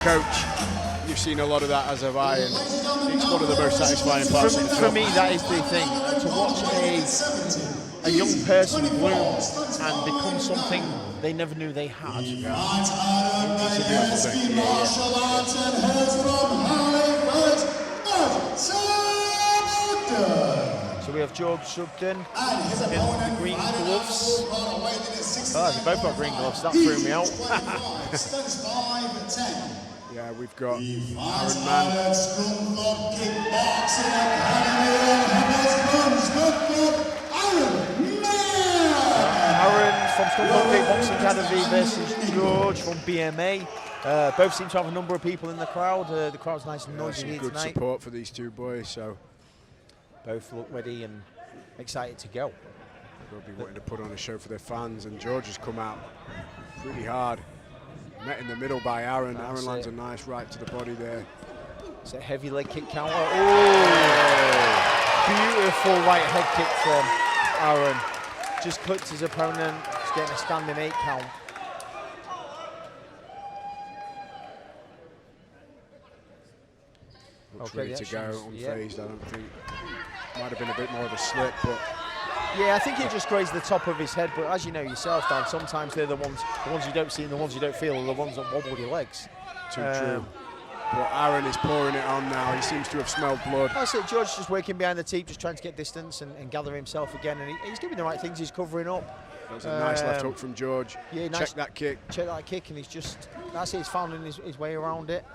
Coach, you've seen a lot of that, as have I, and it's one of the most satisfying parts of the job. For me, that is the thing, to watch a young person bloom and become something they never knew they had. Yeah. It's a beautiful thing. So we have George Sugden in the green gloves. Oh, they both got green gloves, that threw me out. Yeah, we've got Aaron Mann. Aaron from Sugden Kickboxing Academy versus George from BMA. Both seem to have a number of people in the crowd. The crowd's nice and noisy here Good tonight. support for these two boys, so both look ready and excited to go. they'll be wanting to put on a show for their fans, and George has come out pretty hard. Met in the middle by Aaron. Aaron lands a nice right to the body there. It's a heavy leg kick counter. Oh! Beautiful right head kick from Aaron. Just clipped his opponent. He's getting a standing 8 count. Looks ready to go, unfazed, I don't think. Might have been a bit more of a slip, but yeah, I think he just grazed the top of his head, but as you know yourself, Dan, sometimes they're the ones you don't see and the ones you don't feel are the ones that wobble your legs. Too true. But Aaron is pouring it on now. He seems to have smelled blood. That's it. George's just working behind the teep, just trying to get distance and gather himself again, and he's doing the right things. He's covering up. That's a nice left hook from George. Yeah, check nice, that kick. Check that kick, and that's it. He's finding his way around it.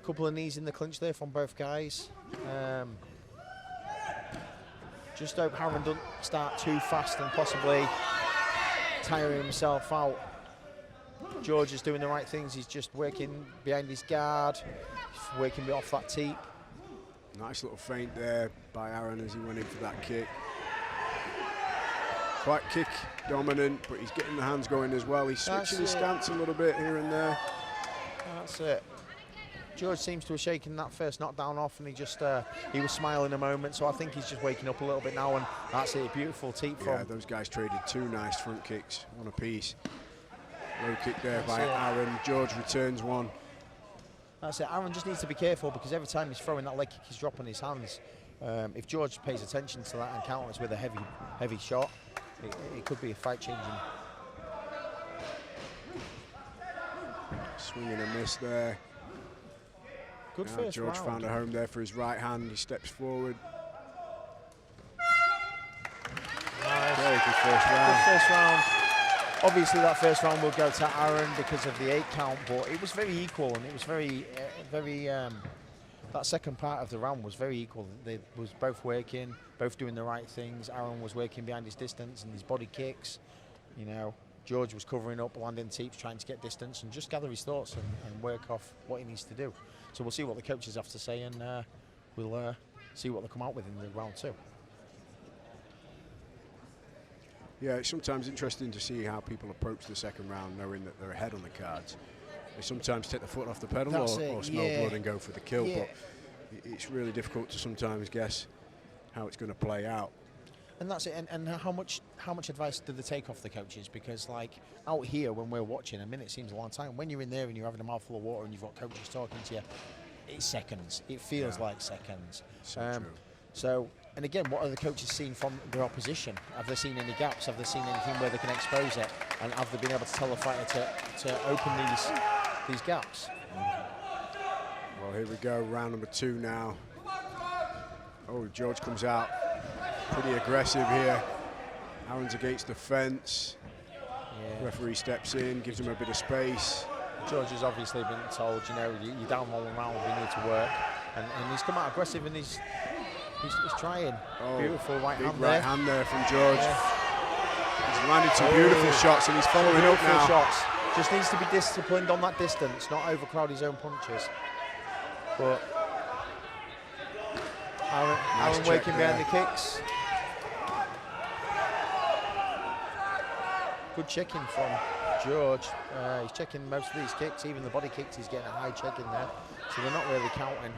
Couple of knees in the clinch there from both guys. Just hope Aaron doesn't start too fast and possibly tiring himself out. George is doing the right things. He's just working behind his guard, working off that teep. Nice little feint there by Aaron as he went in for that kick. Quite kick dominant, but he's getting the hands going as well. He's switching his stance a little bit here and there. That's it. George seems to have shaken that first knockdown off, and he was smiling a moment, so I think he's just waking up a little bit now, and that's it, beautiful teep from. Yeah, those guys traded 2 nice front kicks, one apiece. Low kick there by Aaron. George returns one. That's it. Aaron just needs to be careful, because every time he's throwing that leg kick, he's dropping his hands. If George pays attention to that and counters with a heavy shot, it could be a fight-changing. Swing and a miss there. Good first George round. found a home there for his right hand. He steps forward. Nice. Very good first round. Good first round. Obviously, that first round will go to Aaron because of the 8 count, but it was very equal, and it was very. That second part of the round was very equal. They was both working, both doing the right things. Aaron was working behind his distance and his body kicks. You know, George was covering up, landing teeps, trying to get distance and just gather his thoughts and work off what he needs to do. So we'll see what the coaches have to say, and we'll see what they come out with in the round 2. Yeah, it's sometimes interesting to see how people approach the second round, knowing that they're ahead on the cards. They sometimes take the foot off the pedal or smell blood and go for the kill, but it's really difficult to sometimes guess how it's going to play out. And that's it. And how much advice do they take off the coaches? Because like out here when we're watching, a minute seems a long time. When you're in there and you're having a mouthful of water and you've got coaches talking to you, it's seconds. It feels like seconds. So true. So, and again, what are the coaches seen from their opposition? Have they seen any gaps? Have they seen anything where they can expose it? And have they been able to tell the fighter to open these gaps? Well, here we go, round number 2 now. Oh, George comes out pretty aggressive here. Aaron's against the fence. Yeah. Referee steps in, gives him a bit of space. George has obviously been told, you know, you're down 1 round, we need to work. And he's come out aggressive and he's trying. Oh, beautiful right hand there. Right hand there from George. Yeah. He's landed some beautiful shots and he's following up now. Shots. Just needs to be disciplined on that distance, not overcrowd his own punches. But Aaron working behind the kicks. Good checking from George. He's checking most of these kicks, even the body kicks, he's getting a high check in there. So they're not really counting.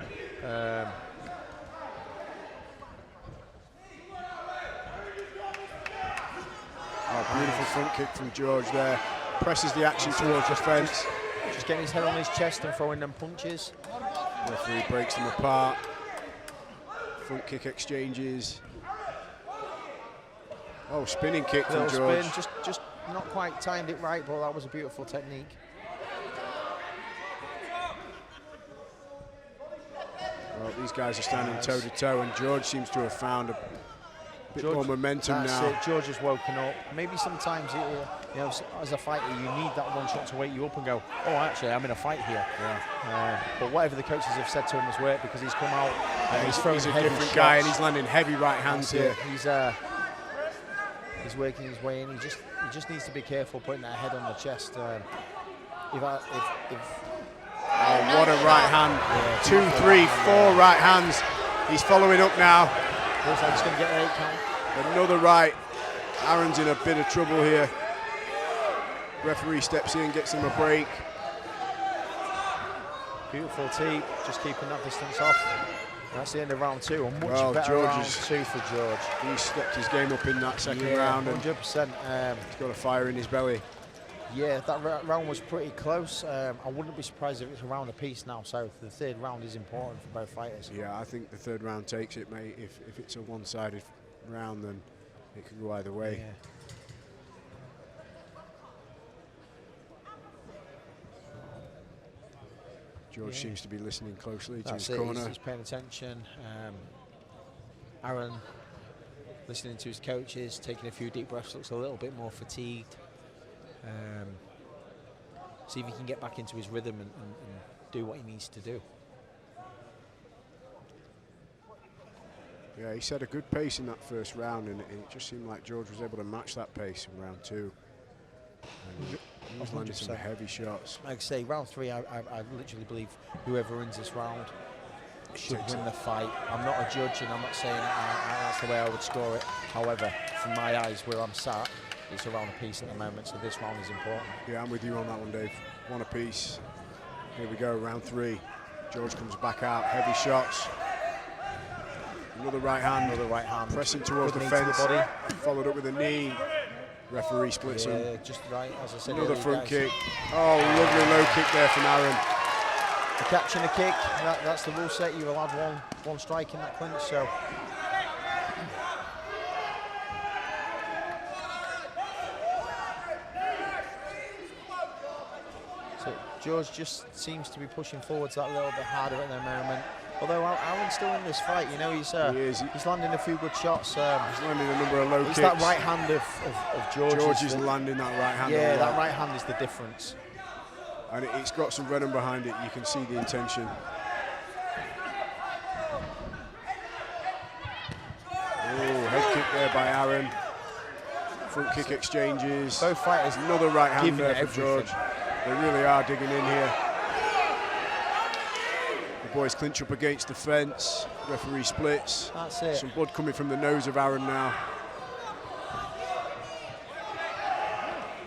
Beautiful front kick from George there. Presses the action towards the fence. Just getting his head on his chest and throwing them punches. Referee breaks them apart. Front kick exchanges. Oh, spinning kick from George. Spin, just not quite timed it right, but that was a beautiful technique. Well, these guys are standing toe to toe, and George seems to have found a bit more momentum now. George has woken up. Maybe sometimes, you know, as a fighter, you need that one shot to wake you up and go, oh, actually, I'm in a fight here. Yeah. But whatever the coaches have said to him has worked, because he's come out and he's throwing he's a heavy different shots. guy, and he's landing heavy right hands here. He's working his way in. He just needs to be careful putting that head on the chest. Oh, what a right hand. Yeah, 2, 3, 4 right hands. He's following up now. Looks like he's going to get an 8 count. Another right. Aaron's in a bit of trouble here. Referee steps in, gets him a break. Beautiful tee, just keeping that distance off. That's the end of round 2. A much better George round 2 for George. He's stepped his game up in that second round. 100%. He's got a fire in his belly. Yeah, that round was pretty close. I wouldn't be surprised if it's a round apiece now, so the third round is important for both fighters. Yeah, I think the third round takes it, mate. If it's a one-sided round, then it could go either way. Yeah. George seems to be listening closely to his That's corner. He's paying attention. Aaron listening to his coaches, taking a few deep breaths, looks a little bit more fatigued. See if he can get back into his rhythm and do what he needs to do. Yeah, he set a good pace in that first round, and it just seemed like George was able to match that pace in round 2. And he was landing some heavy shots. Like I say, round 3, I literally believe whoever wins this round should win the fight. I'm not a judge, and I'm not saying that's the way I would score it. However, from my eyes, where I'm sat, it's a round apiece at the moment, so this round is important. Yeah, I'm with you on that one, Dave. One apiece. Here we go, round 3. George comes back out, heavy shots. Another right hand. Another right hand. Pressing towards the fence. To the body. Followed up with a knee. Referee splits him. Yeah, just right, as I said. Another front kick. Oh, lovely low kick there from Aaron. A catch and a kick. That's the rule set. You're allowed one strike in that clinch. So. George just seems to be pushing forwards that little bit harder at the moment. Although Aaron's still in this fight, you know, he's landing a few good shots. He's landing a number of low kicks. It's that right hand of George. George is landing that right hand. Yeah, that right hand is the difference. And it's got some venom behind it. You can see the intention. Oh, head kick there by Aaron. Front kick exchanges. Both fighters. Another right hand there for George. They really are digging in here. The boys clinch up against the fence. Referee splits. That's it. Some blood coming from the nose of Aaron now.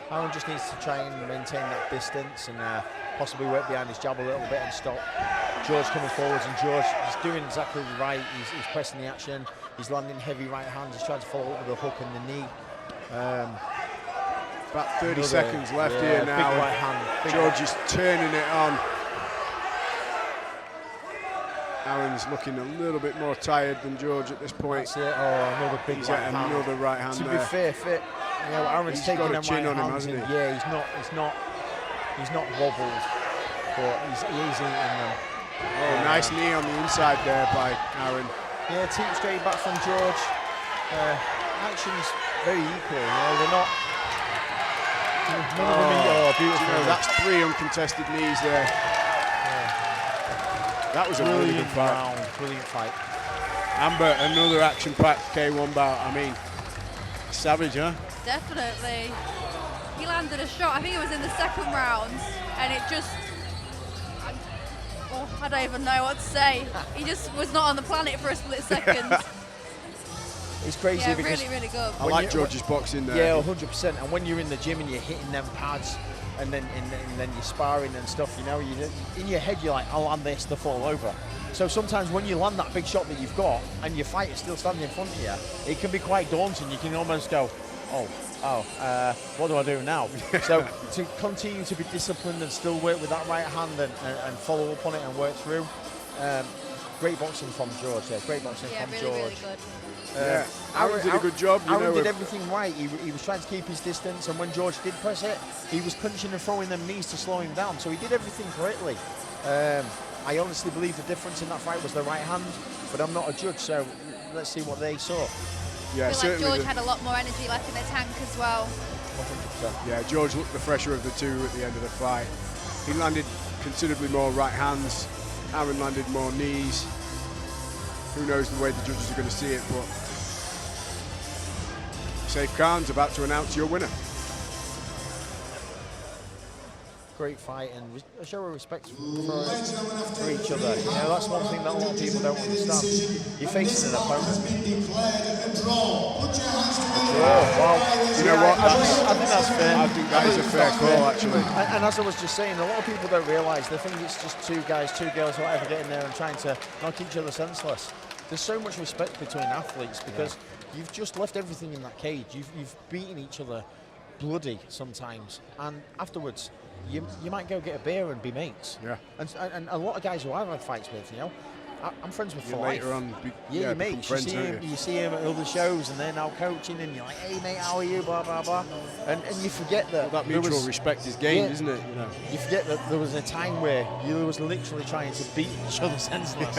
Aaron just needs to try and maintain that distance and possibly work behind his jab a little bit and stop George coming forwards. And George is doing exactly right. He's pressing the action. He's landing heavy right hands. He's trying to follow up with a hook and the knee. About 30 seconds left here now. Big right hand. George is turning it on. Aaron's looking a little bit more tired than George at this point. That's it. Oh, another big He's right at hand. another right hand to there. To be fair, fit. You know, Aaron's taking got a chin right on him, hasn't he? Yeah, he's not wobbled, but he's eating them. Oh, nice knee on the inside there by Aaron. Yeah, team straight back from George. Action's very equal. You know, they're not. Beautiful. You know, that's 3 uncontested knees there. Yeah. That was a really good fight. Brilliant fight. Amber, another action-packed K1 bout. I mean, savage, huh? Definitely. He landed a shot, I think it was in the second round, and it just, I don't even know what to say. He just was not on the planet for a split second. It's crazy because really good. I like George's boxing there. Yeah, 100%. And when you're in the gym and you're hitting them pads, and then you're sparring and stuff, you know, in your head you're like, I'll land this to fall over. So sometimes when you land that big shot that you've got, and your fighter's still standing in front of you, it can be quite daunting. You can almost go, oh, what do I do now? So to continue to be disciplined and still work with that right hand and follow up on it and work through. Great boxing from George there. Great boxing from really, George. really good. Aaron did a good job. Aaron did everything right. He was trying to keep his distance, and when George did press it, he was punching and throwing them knees to slow him down. So he did everything correctly. I honestly believe the difference in that fight was the right hand, but I'm not a judge, so let's see what they saw. Yeah, I feel like George had a lot more energy left in the tank as well. 100%. Yeah, George looked the fresher of the two at the end of the fight. He landed considerably more right hands. Aaron landed more knees. Who knows the way the judges are going to see it, but Saif Khan's about to announce your winner. Great fight and a show of respect for each other. You know, that's one thing that a lot of people don't understand. You're facing an opponent. Wow. You know what? I think that's fair. I think that is a fair call, actually. And as I was just saying, a lot of people don't realise, they think it's just two guys, two girls, whatever, getting there and trying to knock each other senseless. There's so much respect between athletes because you've just left everything in that cage. You've beaten each other bloody sometimes, and afterwards you might go get a beer and be mates. Yeah. And a lot of guys who I've had fights with, you know, I'm friends with for life. Later on, you're mates. You see him at other shows, and they're now coaching, and you're like, "Hey mate, how are you?" Blah blah blah, and you forget that that mutual respect is gained, isn't it? You know, you forget that there was a time where you was literally trying to beat each other senseless.